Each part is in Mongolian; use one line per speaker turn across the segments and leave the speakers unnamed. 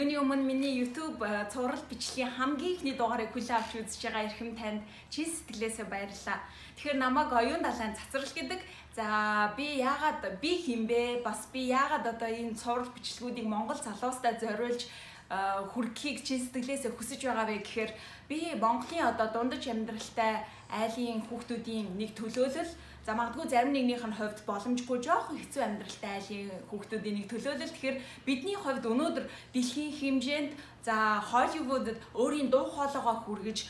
Юуны өмнө миний YouTube цуврал бичлэгийн хамгийн ихний дугаарыг хүлээн авч үзэж байгаа эрхэм танд чин сэтгэлээсээ баярлалаа. Тэгэхээр намайг оюун далайн цацрал гэдэг. За би хинбэ? Бас би яагаад одоо энэ цуврал бичлэгүүдийг Монгол залуустай зориулж хүргэхийг чин сэтгэлээсээ хүсэж байгаа вэ гэхээр би Монголын одоо дундаж амьдралтай айлын хүүхдүүдийн нэг төлөөлөл за магадгүй зарим нэгнийх нь хувьд боломжгүй жоохон хэцүү амьдралтай айлын хүүхдүүдийн нэг төлөөлөл. Тэгэхээр бидний хувьд өнөөдөр дэлхийн хэмжээнд за Холливуудад өөрийн дуу хоолойгоо хүргэж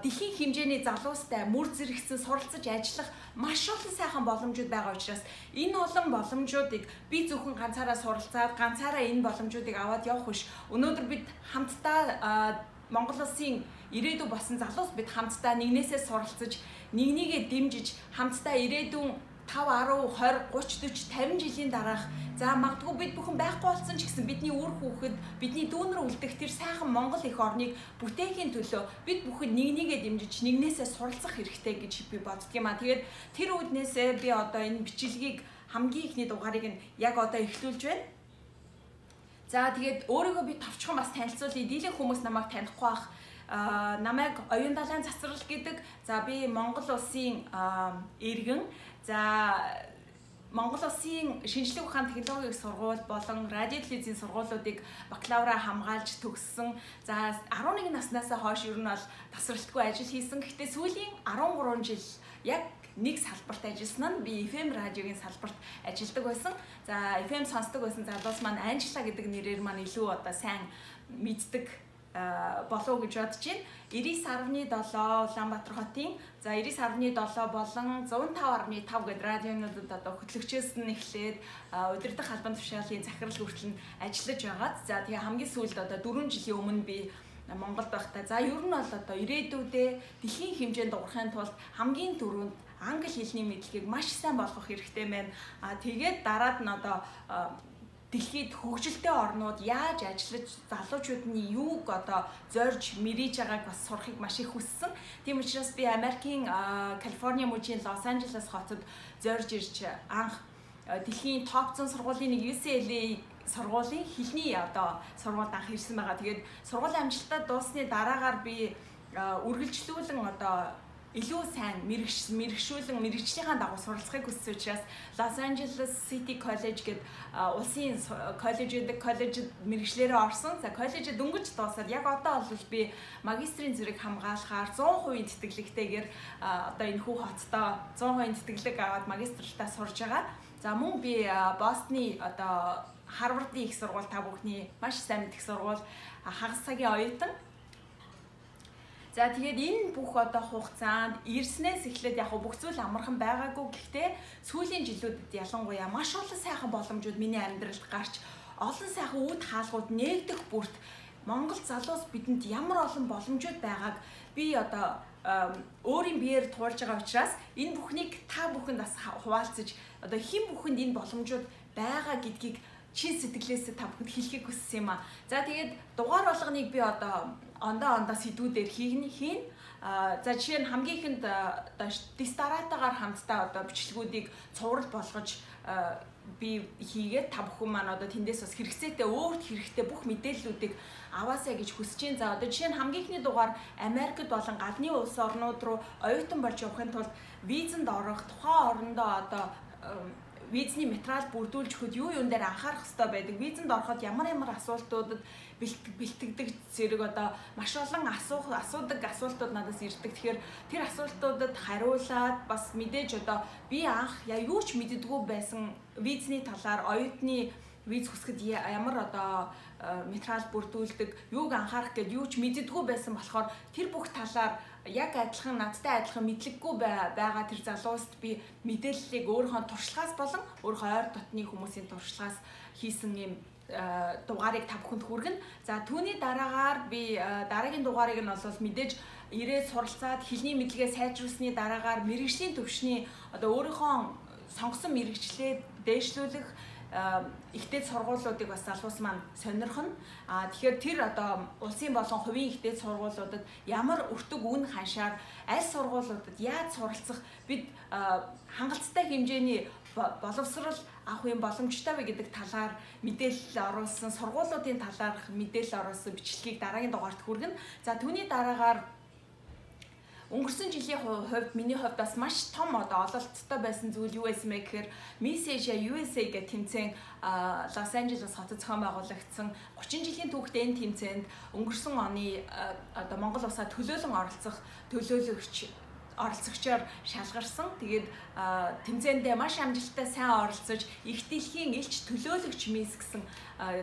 дэлхийн хэмжээний залуустай мөр зэрэгцэн суралцаж ажиллах маш олон сайхан боломжууд байгаа учраас энэ олон боломжуудыг би зөвхөн ганцаараа суралцаад ганцаараа энэ боломжуудыг аваад явах биш. Өнөөдөр бид хамтдаа Монгол улсын ирээдүй болсон залуус бид хамтдаа нэгнээсээ суралцаж, нэгнийгээ дэмжиж, хамтдаа ирээдүйн 5, 10, 20, 30, 40, 50 жилийн дараах за магадгүй бид бүхэн байхгүй болсон ч гэсэн бидний үр хүүхэд, бидний дүүнэр үлдэх тэр сайхан Монгол эх орныг бүтээхийн төлөө бид бүхэн нэгнийгээ дэмжиж, нэгнээсээ суралцах хэрэгтэй гэж би боддөг юм аа. Тэгээд тэр үднээсээ би одоо энэ бичлэгийг хамгийн ихний дугаарыг нь яг одоо эхлүүлж байна. За тэгээд өөрийгөө би товчхон бас танилцуулъя. Дийлэнх хүмүүс намайг танихгүй бах. Намайг оюун далайн цацрал гэдэг. За би Монгол улсын иргэн. За Монгол улсын шинжлэх ухаан технологийн сургууль болон радио телевизийн сургуулиудыг бакалавра хамгаалж төгссөн. За 11 наснаас хойш ер нь бол тасралтгүй ажил хийсэн. Гэхдээ сүүлийн 13 жил яг нэг салбарт ажилласан нь би FM радиогийн салбарт ажилладаг байсан. За FM сонсдог байсан залуус маань Анжела гэдэг нэрээр маань илүү одоо сайн мэддэг болов гэж бодож байна. 99.7 Улаанбаатар хотын за 99.7 болон 105.5 гэдэг радионуудад одоо хөтлөгчөөс нь эхлээд удирдах албан тушаалын захирал хүртэл ажиллаж байгаад за тэгээ хамгийн сүүлд одоо 4 жилийн өмнө би Монголд байхдаа за ер нь бол одоо ирээдүйдээ дэлхийн хэмжээнд уурахын тулд хамгийн түрүүнд англи хэлний мэдлэгийг маш сайн болгох хэрэгтэй байна. Тэгээд дараад нь одоо дэлхийд хөгжилтэй орнууд яаж ажиллаж залуучуудын юуг одоо зорж мэрийж байгааг бас сурахыг маш их хүссэн. Тийм учраас би Америкийн Калифорни мужийн Лос Анжелес хотод зорж ирж анх дэлхийн топ 100 сургуулийн нэг UCLA сургуулийн хэлний одоо сургуульд анх ирсэн байгаа. Тэгээд сургуулийн амжилтаа дууссаны дараагаар би үргэлжлүүлэн одоо илүү сайн мэрэгшүүлэн мэрэгжлийнхаа дагуу суралцахыг хүссэн учраас Los Angeles City College гэдэг улсын коллежид мэрэгчлэрээ орсон. За коллежид дөнгөж дуусаад яг одоо бол би магистрийн зэрэг хамгаалахаар 100% тэтгэлэгтэйгээр одоо энэ хүү хоттой 100% тэтгэлэг аваад магистртаа сурж байгаа. За мөн би Бостны одоо Харвардын их сургууль та бүхний маш сайн мэдих сургууль хагас цагийн оюутан. За тэгээд энэ бүх одоо хугацаанд ирснээс эхлээд яг бүх зүйл амархан байгаагүй. Гэхдээ сүүлийн жилүүдэд ялангуяа маш олон сайхан боломжууд миний амьдралд гарч олон сайхан үд хаалгууд нээгдэх бүрт Монгол залуус бидэнд ямар олон боломжууд байгааг би одоо өөрийн биеэр туулж байгаа учраас энэ бүхнийг та бүхэнд бас хуваалцаж одоо хэн бүхэнд энэ боломжууд байгаа гэдгийг чин сэтгэлээсээ та бүхэнд хэлхийг хүссэн юм аа. За тэгээд дугаар болгоныг би одоо ондоо сэдвүүдээр хийн. За жишээ нь хамгийн ихэнд дистаратагаар хамтдаа одоо бичлэгүүдийг цуврал болгож би хийгээд та бүхэн маань одоо тэндээс бас хэрэгцээтэй өөрт хэрэгтэй бүх мэдээллүүдийг аваасаа гэж хүсэж байна. За одоо жишээ нь хамгийн ихний дугаар Америкт болон гадны улс орнууд руу оюутан болж явахын тулд визэнд орох, тухайн орондоо одоо визний материал бүрдүүлж өгөхөд юун дээр анхаарах хэрэгтэй байдаг. Визэнд ороход ямар асуултуудад бэлтгэдэг зэрэг одоо маш олон асуудаг асуултууд надаас ирдэг. Тэгэхээр тэр асуултуудад хариулаад бас мэдээж одоо би анх юу ч мэддэггүй байсан визний талаар оюутны виз хүсгэд ямар одоо материал бүрдүүлдэг, юуг анхаарах гэдээ юу ч мэддэггүй байсан болохоор тэр бүх талаар яг адилхан надтай адилхан мэдлэггүй байгаа тэр залууст би мэдээллийг өөрийнхөө туршлагаас болон өөрийнхөө ойр дотны хүмүүсийн туршлагаас хийсэн юм дугаарыг та бүхэнд хүргэнэ. За түүний дараагаар би дараагийн дугаарыг нь бол мэдээж ирээд суралцаад хэлний мэдлэгээ сайжруулсны дараагаар мэрэгжлийн төвшний одоо өөрийнхөө сонгосон мэрэгчлээ дээшлүүлэх ихтэй сургуулиудыг бас залуус маань сонирхно. Тэгэхээр тэр одоо улсын болон хувийн ихтэй сургуулиудад ямар өртөг үн ханшаар аль сургуулиудад яаж суралцах бид хангалттай хэмжээний боловсрал авах юм боломжтой вэ гэдэг талаар мэдээлэл оруулсан, сургуулиудын талаарх мэдээлэл оруулсан бичлэгийг дараагийн дугаарт хүргэнэ. За түүний дараагаар өнгөрсөн жилийн хувьд миний хувьд бас маш том одоо ололттой байсан зүйл юу байсан бэ гэхээр Miss Asia USA гэх тэмцээн Лос Анжелес хотод зохион байгуулагдсан 30 жилийн түүхтэй энэ тэмцээнд өнгөрсөн оны одоо Монгол улсаа төлөөлөн оролцогчоор шалгарсан. Тэгээд тэмцээндээ маш амжилттай сайн оролцож их дэлхийн элч төлөөлөгч Miss гэсэн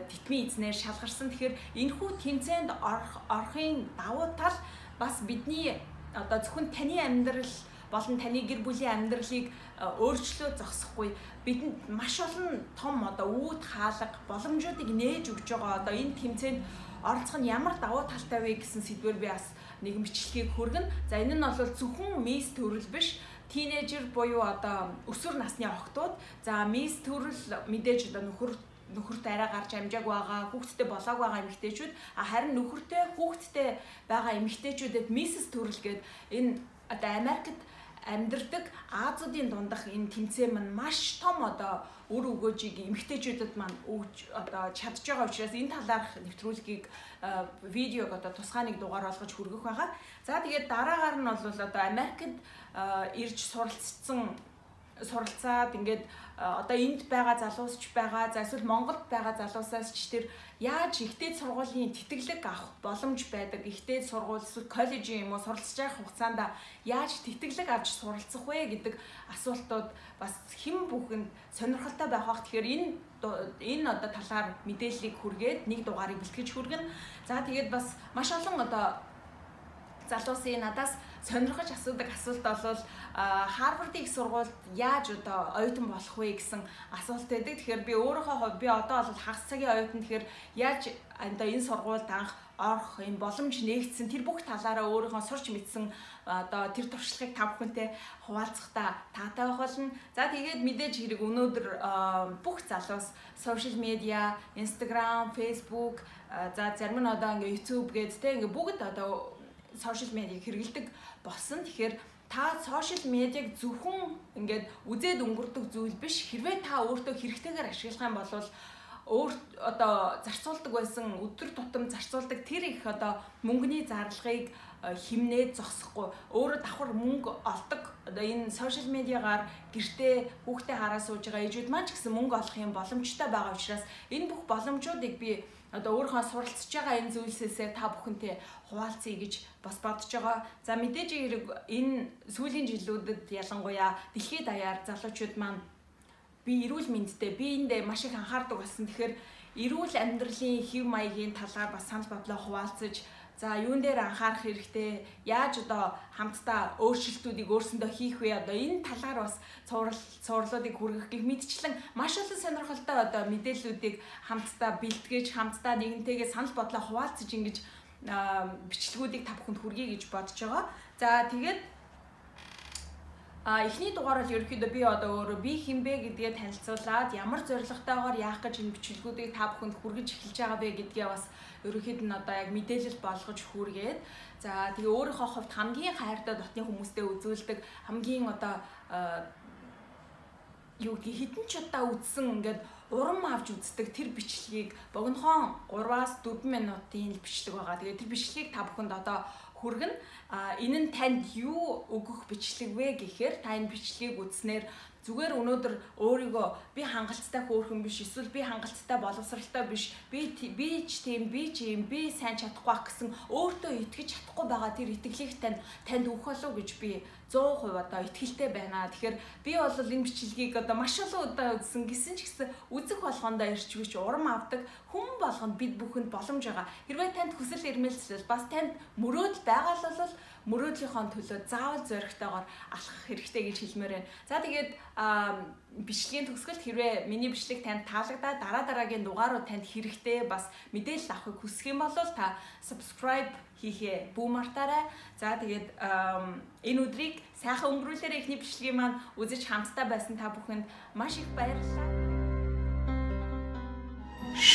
титмийн эзнээр шалгарсан. Тэгэхээр энэхүү тэмцээнд орохын давуу тал бас бидний одоо зөвхөн таны амьдрал болон таны гэр бүлийн амьдралыг өөрчлөө зогсохгүй бидэнд маш олон том одоо үүд хаалга боломжуудыг нээж өгч байгаа одоо энэ тэмцээнд оролцох нь ямар давуу талтай вэ гэсэн сэдвээр би бас нэгэн бичлэгийг хүргэнэ. За энэ нь бол зөвхөн Miss төрөл биш, тийнейжер буюу одоо өсвөр насны охтууд. За Miss төрөл мэдээж одоо нөхөрт арай гарч амжааг байгаа, хүүхэдтэй болоог байгаа эмэгтэйчүүд, харин нөхөртэй хүүхэдтэй байгаа эмэгтэйчүүдэд Misses төрөл гээд энэ одоо Америкт амьдардаг Азиудын дундах энэ тэмцээн маань маш том одоо үр өгөөжийг эмэгтэйчүүдэд маань өгж одоо чадж байгаа учраас энэ талаарх нэвтрүүлгийг видеог одоо тусгай нэг дугаар болгож хүргэх байгаа. За тэгээд дараагаар нь бол одоо Америкт ирж суралцаад ингээд одоо энд байгаа залуусч байгаа, за эсвэл Монголд байгаа залуусаас ч тэр яаж ихтэй сургуулийн тэтгэлэг авах боломж байдаг, ихтэй сургууль эсвэл коллежийн юм уу суралцж байгаа хугацаанд яаж тэтгэлэг авч суралцах вэ гэдэг асуултууд бас хэн бүхэнд сонирхолтой байх бах. Тэгэхээр энэ одоо талаар мэдээллийг хүргээд нэг дугаарыг бэлтгэж хүргэнэ. За тэгээд бас маш олон одоо залуусын надаас сонирхож асуудаг асуулт бол Харвардын их сургуульд яаж одоо оюутан болох вэ гэсэн асуулт байдаг. Тэгэхээр би өөрийнхөө хувьд би одоо бол хагас цагийн оюутан, тэгэхээр яаж одоо энэ сургуульд анх орох юм боломж нээгдсэн тэр бүх талаараа өөрийнхөө сурч мэдсэн одоо тэр туршлагыг та бүхэнтэй хуваалцахдаа таатай байх болно. За тэгээд мэдээж хэрэг өнөөдөр бүх залуус сошиал медиа, Instagram, Facebook, за зарим нь одоо ингээ YouTube гэдэг ингээ бүгд одоо сошиал медиаг хэрэглэдэг болсон. Тэгэхээр та сошиал медиаг зөвхөн ингээд үзээд өнгөрдөг зүйл биш. Хэрвээ та өөртөө хэрэгтэйгээр ашиглах юм бол одоо зарцуулдаг байсан өдөр тутам зарцуулдаг тэр их одоо мөнгөний зарлагыг химнээд зогсохгүй өөрөө давхар мөнгө олдог одоо энэ сошиал медиагаар гэртээ хүүхдээ хараа сууж байгаа ээжүүд маань ч гэсэн мөнгө олох юм боломжтой байгаа учраас энэ бүх боломжуудыг би одоо өөрийнхөө суралцж байгаа энэ зүйлсээсээ та бүхэнтэй хуваалцъя гэж бас бодож байгаа. За мэдээж хэрэг энэ сүүлийн жилүүдэд ялангуяа дэлхийд даяар залуучууд маань би эрүүл мэндтэй би энд маш их анхаардаг болсон. Тэгэхээр эрүүл амьдралын хэв маягийн талаар бас санал бодлоо хуваалцаж за юун дээр анхаарах хэрэгтэй, яаж одоо хамтдаа өөрчлөлтүүдийг өөрсөндөө хийх вэ, одоо энэ талаар бас цувралуудыг хүргэх гэх мэтчлэн маш олон сонирхолтой одоо мэдээллүүдийг хамтдаа бэлтгэж, хамтдаа нэгнтэйгээ санал бодлоо хуваалцаж ингэж бичлэгүүдийг та бүхэнд хүргэе гэж бодож байгаа. За тэгээд эхний дугаар бол ерөнхийдөө би одоо өөрөө би хинбэ гэдгээ танилцуулаад ямар зорилготойгоор яах гэж энэ бичлэгүүдийг та бүхэнд хүргэж эхэлж байгаа вэ гэдгээ бас ерөнхийд нь одоо яг мэдээлэл болгож хүргээд за тэгээ өөрийнхөө хувьд хамгийн хайртай дотны хүмүүстэй үзүүлдэг хамгийн одоо юу гэх хэдэн ч удаа үзсэн ингээд урам авч үздэг тэр бичлэгийг богинохон 3-4 минутын бичлэг байгаа. Тэгээ тэр бичлэгийг та бүхэнд одоо хүргэнэ. Энэ нь танд юу өгөх бичлэг вэ гэхээр та энэ бичлэгийг үзснээр зүгээр өнөөдөр өөрийгөө би хангалттай хөөрхөн биш, эсвэл би хангалттай боловсралтай биш, би ч тийм, би ч юм, би сайн чадахгүй байх гэсэн өөртөө итгэж чадахгүй байгаа тэр итгэлийг танд өгөх болов гэж би 100% одоо итгэлтэй байна. Тэгэхээр би бол энэ бичлэгийг одоо маш олон удаа үзсэн гэсэн ч гэсэн үзэх болгондоо ирчвч урам авдаг хүн болгонд бид бүхэнд боломж байгаа. Хэрвээ танд хүсэл эрмэлзэл бас танд мөрөөдөл байгаа бол мөрөөдлийнхөө төлөө заавал зоригтойгоор алхах хэрэгтэй гэж хэлмээр байна. За тэгээд бичлэгийн төгсгөлд хэрвээ миний бичлэг танд таалагдаад дараагийн дугаарууд танд хэрэгтэй бас мэдээлэл авахыг хүсэх юм бол та subscribe хийхээ бүү мартаарай. За тэгээд энэ өдрийг сайхан өнгөрүүлээрэй. Эхний бичлэгийг маань үзэж хамтдаа байсан та бүхэнд маш их баярлалаа.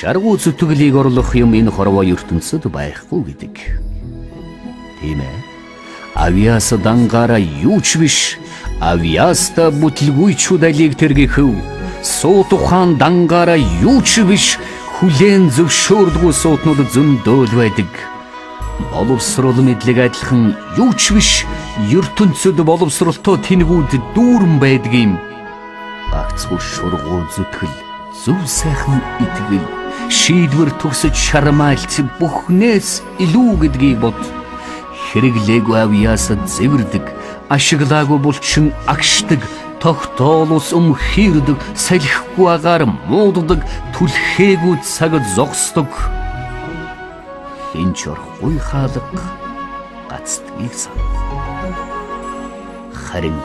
шаргуу зүтгэлийг орлох юм энэ хорвоо ертөнцид байхгүй гэдэг. Тийм ээ. Авьяас дангаараа юу ч биш. Авьяаста бүтлгүйчүүд алийг тэргэхэв. Суут ухаан дангаараа юу ч биш. Хүлээн зөвшөөрдгөө суутнууд зөндөөл байдаг. Боловсрол мэдлэг адилхан юу ч биш. ертөнцид боловсролтой тэнгүүд дүүрэн байдаг юм. Багцгүй шургуу зүтгэл, зөв сайхан итгэл, шийдвэр төгсөж шармайлт бүхнээс илүү гэдгийг бод. Хэрэглээгүй авьяасад зэвэрдэг, ашиглаагүй булчин агшдаг, тогтоолос өмхийрдэг, салхихгүй агаар мууддаг, түлхээгүй цаг зогсдог. Хинч орхгүй хаалга гацдгийг сан. Харин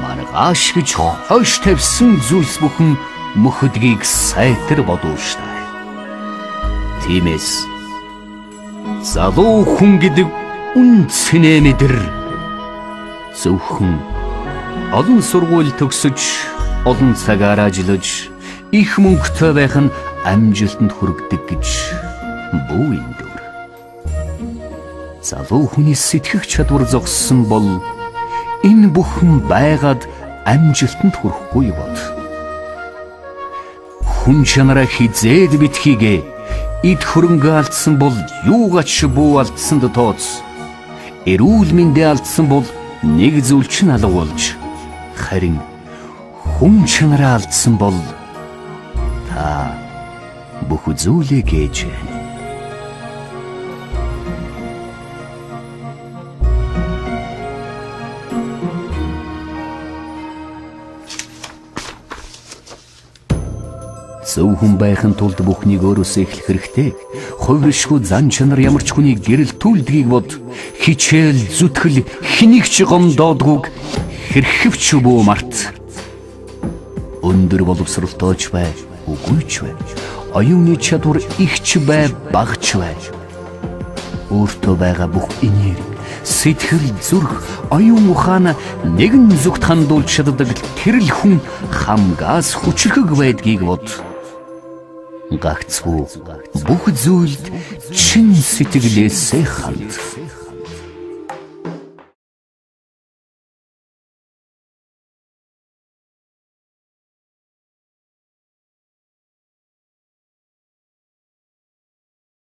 маргааш гэж хойш тавьсан зүйлс бүхэн мөхөдгийг сайтар бодуулштай. Тиймээс залуу хүн гэдэг үнцэнэ мэдэр зөвхөн олон сургууль төгсөж, олон цагаар ажиллаж, их мөнгөтэй байх нь амжилтанд хүргэдэг гэж бүү эндүр. Залуу хүний сэтгэх чадвар зогссон бол энэ бүхэн байгаад амжилтанд хүрэхгүй бод. Хүн чанараа хизээд битгийгээ эд хөрөнгө алдсан бол юугаач бүү алдсанд тооц. Эрүүл мэндэ алдсан бол нэг зүйл ч алга болж, харин хүн чанараа алдсан бол та бүх зүйлээ гэж байна. Зөв хүн байхын тулд бүхнийг өөрөөсөө эхлэх хэрэгтэй. Хувиршгүй зан чанар ямар ч хүний гэрэл түлдгийг бод. Хичээл зүтгэл хэнийг ч гомдоодгүйг хэрхэвч бүү март. Өндөр боловсролтойч бай, үгүй ч бай. Оюуны чадвар ихч бай, багч бай. Өөртөө байгаа бүх энерги, сэтгэл, зүрх, оюун ухаан нэгэн зүгт хандуулж чаддаг тэрл хүн хамгаас хүчрхэг байдгийг бод. Гагцгүй бүх зүйлд чин сэтгэлээсээ ханд.